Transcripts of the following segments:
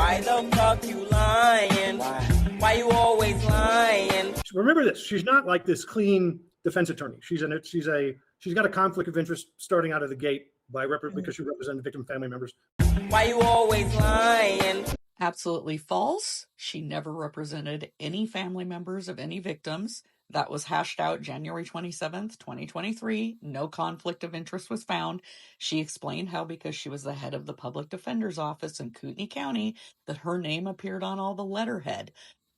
Why the fuck you lying? Why you always lying? Remember this, she's not like this clean defense attorney. She's got a conflict of interest starting out of the gate because she represents victim family members. Why you always lying? Absolutely false. She never represented any family members of any victims. That was hashed out January 27th, 2023. No conflict of interest was found. She explained how because she was the head of the public defender's office in Kootenai County, that her name appeared on all the letterhead.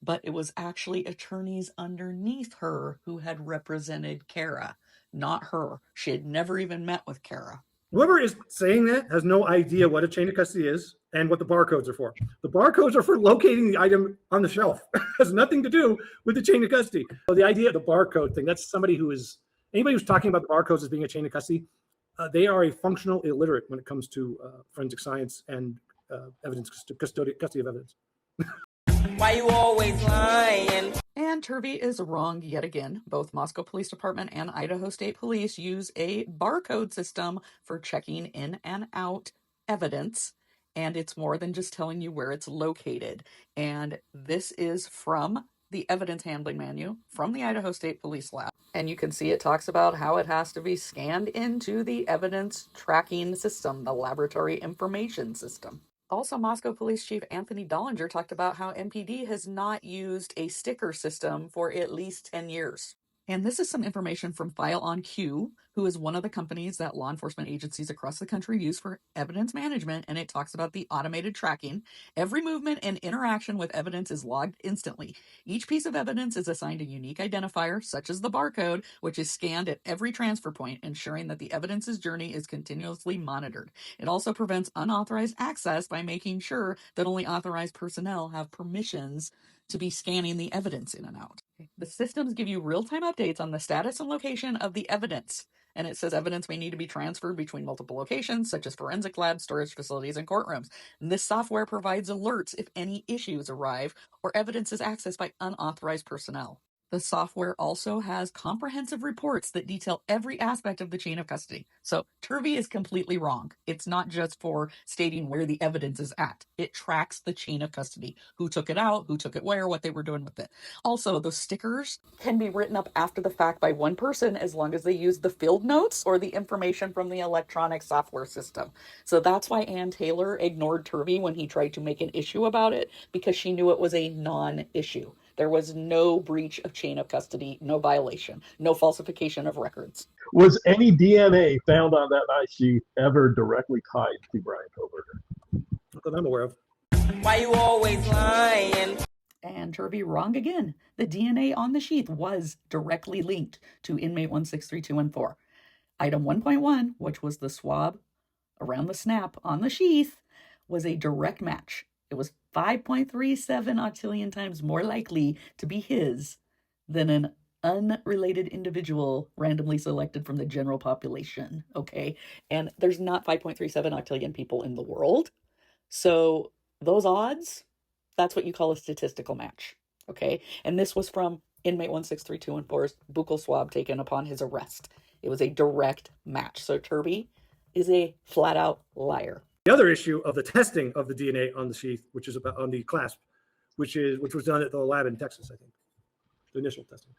But it was actually attorneys underneath her who had represented Kara, not her. She had never even met with Kara. Whoever is saying that has no idea what a chain of custody is and what the barcodes are for. The barcodes are for locating the item on the shelf. It has nothing to do with the chain of custody. So the idea of the barcode thing, that's anybody who's talking about the barcodes as being a chain of custody, they are a functional illiterate when it comes to forensic science and evidence, custody of evidence. Why you always lying? And Turvey is wrong yet again. Both Moscow Police Department and Idaho State Police use a barcode system for checking in and out evidence, and it's more than just telling you where it's located. And this is from the evidence handling manual from the Idaho State Police Lab. And you can see it talks about how it has to be scanned into the evidence tracking system, the laboratory information system. Also, Moscow Police Chief Anthony Dollinger talked about how MPD has not used a sticker system for at least 10 years. And this is some information from File on Q, who is one of the companies that law enforcement agencies across the country use for evidence management, and it talks about the automated tracking. Every movement and interaction with evidence is logged instantly. Each piece of evidence is assigned a unique identifier, such as the barcode, which is scanned at every transfer point, ensuring that the evidence's journey is continuously monitored. It also prevents unauthorized access by making sure that only authorized personnel have permissions to be scanning the evidence in and out. The systems give you real-time updates on the status and location of the evidence. And it says evidence may need to be transferred between multiple locations, such as forensic labs, storage facilities, and courtrooms. And this software provides alerts if any issues arrive or evidence is accessed by unauthorized personnel. The software also has comprehensive reports that detail every aspect of the chain of custody. So Turvey is completely wrong. It's not just for stating where the evidence is at. It tracks the chain of custody. Who took it out, who took it where, what they were doing with it. Also, those stickers can be written up after the fact by one person as long as they use the field notes or the information from the electronic software system. So that's why Ann Taylor ignored Turvey when he tried to make an issue about it, because she knew it was a non-issue. There was no breach of chain of custody, no violation, no falsification of records. Was any DNA found on that ice sheet ever directly tied to Brian Koberger? Not that I'm aware of. Why you always lying? And Turvey wrong again. The DNA on the sheath was directly linked to inmate 163214. Item 1.1, which was the swab around the snap on the sheath, was a direct match. It was 5.37 octillion times more likely to be his than an unrelated individual randomly selected from the general population, okay? And there's not 5.37 octillion people in the world. So those odds, that's what you call a statistical match, okay? And this was from inmate 163214's buccal swab taken upon his arrest. It was a direct match. So Turvey is a flat-out liar. The other issue of the testing of the DNA on the sheath, which is about on the clasp, which was done at the lab in Texas, I think. The initial testing.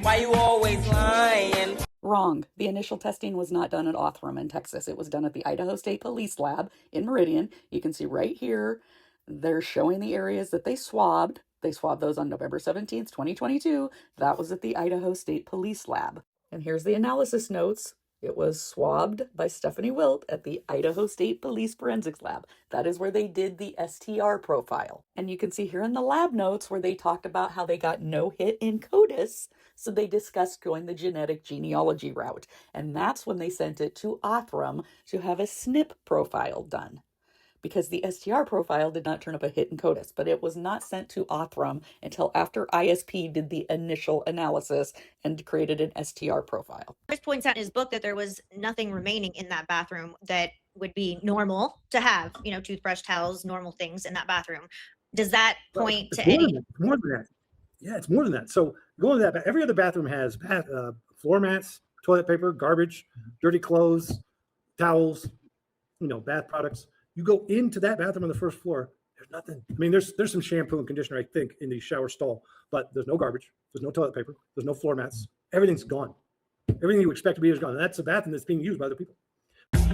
Why you always lying? Wrong. The initial testing was not done at Othram in Texas. It was done at the Idaho State Police Lab in Meridian. You can see right here, they're showing the areas that they swabbed. They swabbed those on November 17th, 2022. That was at the Idaho State Police Lab. And here's the analysis notes. It was swabbed by Stephanie Wilt at the Idaho State Police Forensics Lab. That is where they did the STR profile. And you can see here in the lab notes where they talked about how they got no hit in CODIS, so they discussed going the genetic genealogy route. And that's when they sent it to Othram to have a SNP profile done, because the STR profile did not turn up a hit in CODIS, but it was not sent to Othram until after ISP did the initial analysis and created an STR profile. Chris points out in his book that there was nothing remaining in that bathroom that would be normal to have, toothbrush, towels, normal things in that bathroom. Does that point to any? It's more than that. Yeah, it's more than that. So going to that, every other bathroom has floor mats, toilet paper, garbage, dirty clothes, towels, bath products. You go into that bathroom on the first floor, There's nothing. I mean, there's some shampoo and conditioner, I think, in the shower stall, but there's no garbage. There's no toilet paper. There's no floor mats. Everything's gone. Everything you expect to be is gone. And that's a bathroom that's being used by other people.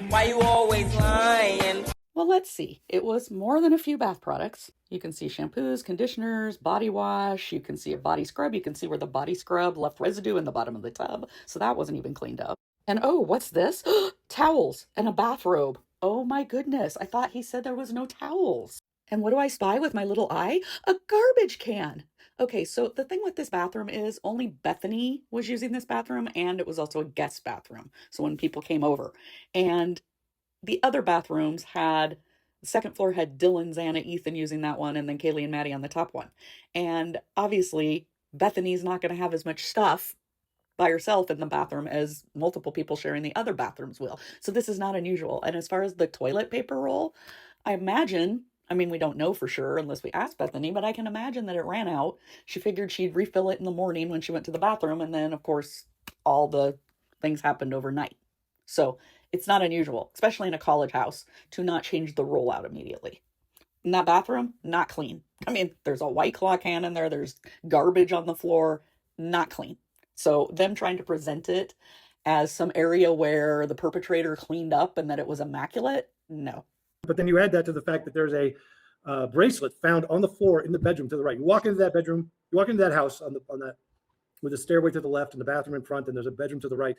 Why you always lying? Well, let's see. It was more than a few bath products. You can see shampoos, conditioners, body wash. You can see a body scrub. You can see where the body scrub left residue in the bottom of the tub. So that wasn't even cleaned up. And oh, what's this? Towels and a bathrobe. Oh my goodness. I thought he said there was no towels. And what do I spy with my little eye? A garbage can. Okay, so the thing with this bathroom is only Bethany was using this bathroom, and it was also a guest bathroom. So when people came over. And the other bathrooms had, the second floor had Dylan, Xana, Ethan using that one, and then Kaylee and Maddie on the top one. And obviously, Bethany's not going to have as much stuff by herself in the bathroom as multiple people sharing the other bathrooms will. So this is not unusual. And as far as the toilet paper roll, I imagine, I mean, we don't know for sure unless we ask Bethany, but I can imagine that it ran out. She figured she'd refill it in the morning when she went to the bathroom. And then, of course, all the things happened overnight. So it's not unusual, especially in a college house, to not change the roll out immediately. In that bathroom, not clean. I mean, there's a White Claw can in there. There's garbage on the floor, not clean. So them trying to present it as some area where the perpetrator cleaned up and that it was immaculate, no. But then you add that to the fact that there's a bracelet found on the floor in the bedroom to the right. You walk into that bedroom, you walk into that house on that with a stairway to the left and the bathroom in front, and there's a bedroom to the right.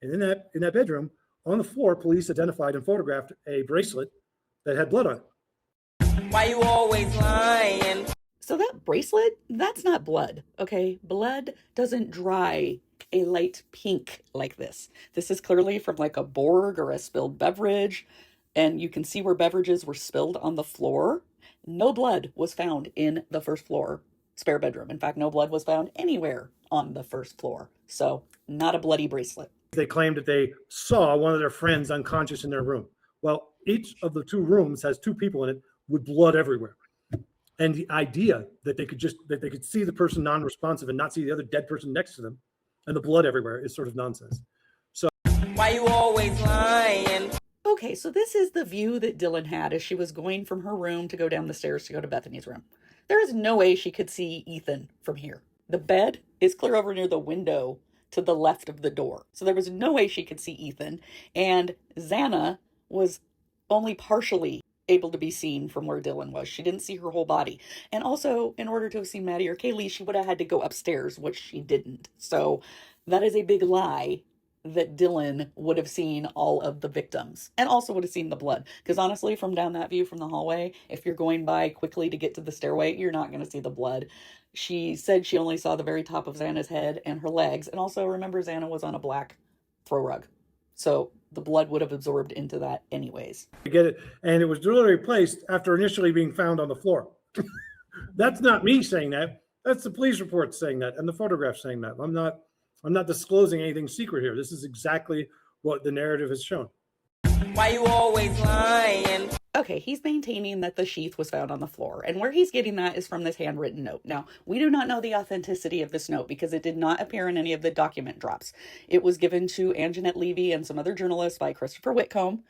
And in that bedroom, on the floor, police identified and photographed a bracelet that had blood on it. Why you always lying? So that bracelet, that's not blood, okay? Blood doesn't dry a light pink like this. This is clearly from like a Borg or a spilled beverage, and you can see where beverages were spilled on the floor. No blood was found in the first floor spare bedroom. In fact, no blood was found anywhere on the first floor. So not a bloody bracelet. They claimed that they saw one of their friends unconscious in their room. Well, each of the two rooms has two people in it with blood everywhere. And the idea that they could see the person non-responsive and not see the other dead person next to them and the blood everywhere is sort of nonsense. So why you always lying? Okay, so this is the view that Dylan had as she was going from her room to go down the stairs to go to Bethany's room. There is no way she could see Ethan from here. The bed is clear over near the window to the left of the door. So there was no way she could see Ethan. And Xana was only partially able to be seen from where Dylan was. She didn't see her whole body. And also, in order to have seen Maddie or Kaylee, she would have had to go upstairs, which she didn't. So that is a big lie that Dylan would have seen all of the victims and also would have seen the blood. Because honestly, from down that view from the hallway, if you're going by quickly to get to the stairway, you're not going to see the blood. She said she only saw the very top of Xana's head and her legs. And also remember, Xana was on a black throw rug. So the blood would have absorbed into that anyways. I get it. And it was deliberately placed after initially being found on the floor. That's not me saying that. That's the police report saying that and the photograph saying that. I'm not disclosing anything secret here. This is exactly what the narrative has shown. Why you always lying? Okay, he's maintaining that the sheath was found on the floor, and where he's getting that is from this handwritten note. Now, we do not know the authenticity of this note because it did not appear in any of the document drops. It was given to Anjanette Levy and some other journalists by Christopher Whitcomb.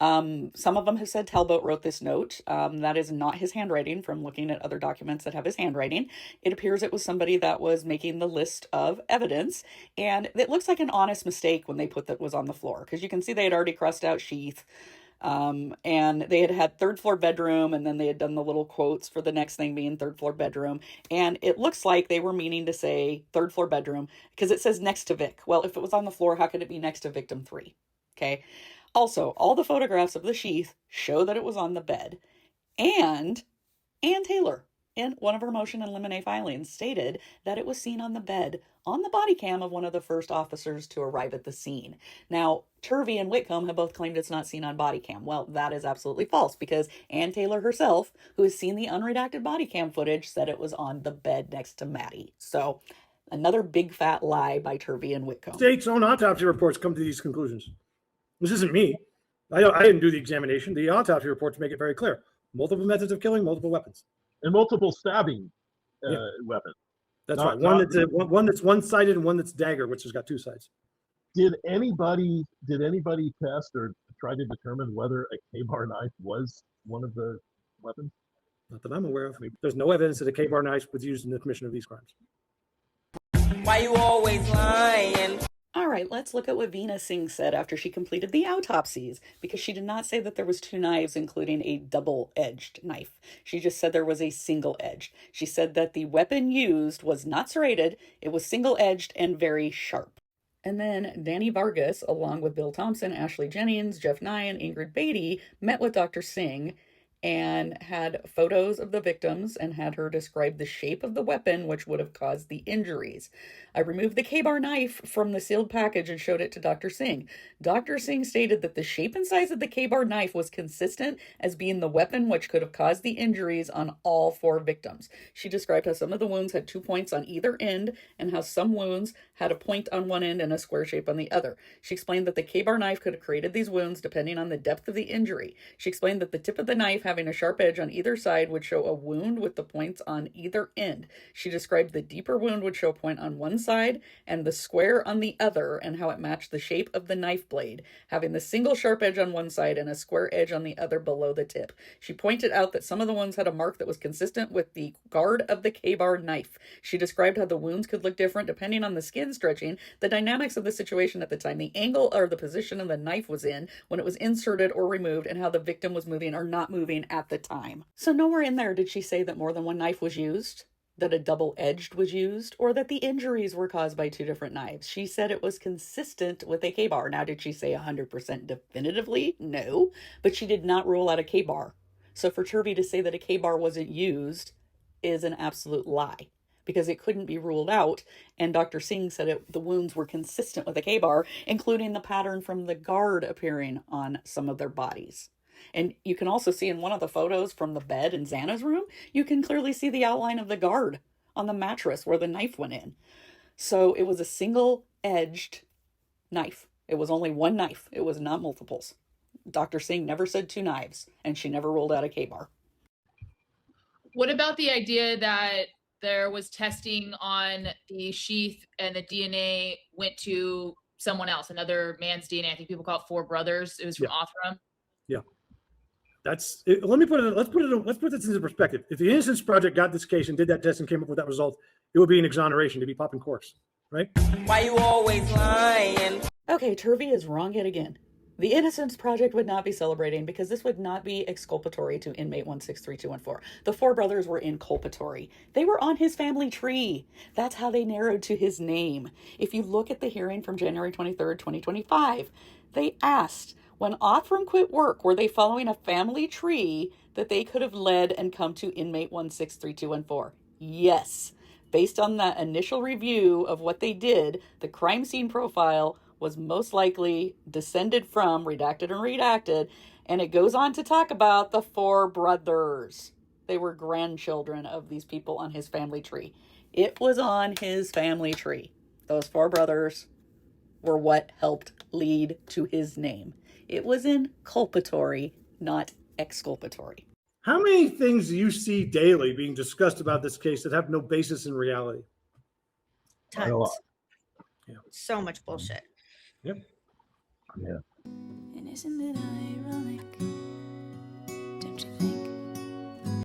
Some of them have said Talbot wrote this note. That is not his handwriting from looking at other documents that have his handwriting. It appears it was somebody that was making the list of evidence, and it looks like an honest mistake when they put that was on the floor, because you can see they had already crossed out Sheath. And they had third floor bedroom, and then they had done the little quotes for the next thing being third floor bedroom. And it looks like they were meaning to say third floor bedroom because it says next to Vic. Well, if it was on the floor, how could it be next to victim 3? Okay. Also, all the photographs of the sheath show that it was on the bed. And Ann Taylor, in one of her motion and limine filings, stated that it was seen on the bed on the body cam of one of the first officers to arrive at the scene. Now, Turvey and Whitcomb have both claimed it's not seen on body cam. Well, that is absolutely false because Ann Taylor herself, who has seen the unredacted body cam footage, said it was on the bed next to Maddie. So, another big fat lie by Turvey and Whitcomb. State's own autopsy reports come to these conclusions. This isn't me. I didn't do the examination. The autopsy reports make it very clear. Multiple methods of killing, multiple weapons. And multiple stabbing weapons. That's right. One that's one-sided and one that's dagger, which has got 2 sides. Did anybody test or try to determine whether a K-bar knife was one of the weapons? Not that I'm aware of. There's no evidence that a K-bar knife was used in the commission of these crimes. Why you always lying? All right, let's look at what Veena Singh said after she completed the autopsies, because she did not say that there was 2 knives, including a double-edged knife. She just said there was a single-edged. She said that the weapon used was not serrated, it was single-edged and very sharp. And then Danny Vargas, along with Bill Thompson, Ashley Jennings, Jeff Nye, and Ingrid Beatty, met with Dr. Singh and had photos of the victims and had her describe the shape of the weapon which would have caused the injuries. I removed the K-bar knife from the sealed package and showed it to Dr. Singh. Dr. Singh stated that the shape and size of the K-bar knife was consistent as being the weapon which could have caused the injuries on all 4 victims. She described how some of the wounds had 2 points on either end and how some wounds had a point on one end and a square shape on the other. She explained that the K-bar knife could have created these wounds depending on the depth of the injury. She explained that the tip of the knife having a sharp edge on either side would show a wound with the points on either end. She described the deeper wound would show a point on one side and the square on the other, and how it matched the shape of the knife blade, having the single sharp edge on one side and a square edge on the other below the tip. She pointed out that some of the wounds had a mark that was consistent with the guard of the K-bar knife. She described how the wounds could look different depending on the skin stretching, the dynamics of the situation at the time, the angle or the position of the knife was in when it was inserted or removed, and how the victim was moving or not moving at the time. So nowhere in there did she say that more than one knife was used, that a double-edged was used, or that the injuries were caused by 2 different knives. She said it was consistent with a K-bar. Now, did she say 100% definitively? No, but she did not rule out a K-bar. So for Turvey to say that a K-bar wasn't used is an absolute lie, because it couldn't be ruled out, and Dr. Singh said the wounds were consistent with a K-bar, including the pattern from the guard appearing on some of their bodies. And you can also see in one of the photos from the bed in Xana's room, you can clearly see the outline of the guard on the mattress where the knife went in. So it was a single-edged knife. It was only one knife. It was not multiples. Dr. Singh never said 2 knives, and she never ruled out a K-bar. What about the idea that there was testing on the sheath and the DNA went to someone else, another man's DNA? I think people call it 4 brothers. It was from Othram. Yeah. That's it. Let's put this into perspective. If the Innocence Project got this case and did that test and came up with that result, it would be an exoneration. It'd be popping corks, right? Why you always lying? Okay, Turvey is wrong yet again. The Innocence Project would not be celebrating, because this would not be exculpatory to inmate 163214. The 4 brothers were inculpatory. They were on his family tree. That's how they narrowed to his name. If you look at the hearing from January 23rd, 2025, they asked, when Othram quit work, were they following a family tree that they could have led and come to inmate 163214? Yes. Based on that initial review of what they did, the crime scene profile was most likely descended from, redacted and redacted, and it goes on to talk about the 4 brothers. They were grandchildren of these people on his family tree. It was on his family tree. Those 4 brothers were what helped lead to his name. It was inculpatory, not exculpatory. How many things do you see daily being discussed about this case that have no basis in reality? Quite a lot. Tons. Yeah. So much bullshit. Yep. Yeah. And isn't it ironic? Don't you think?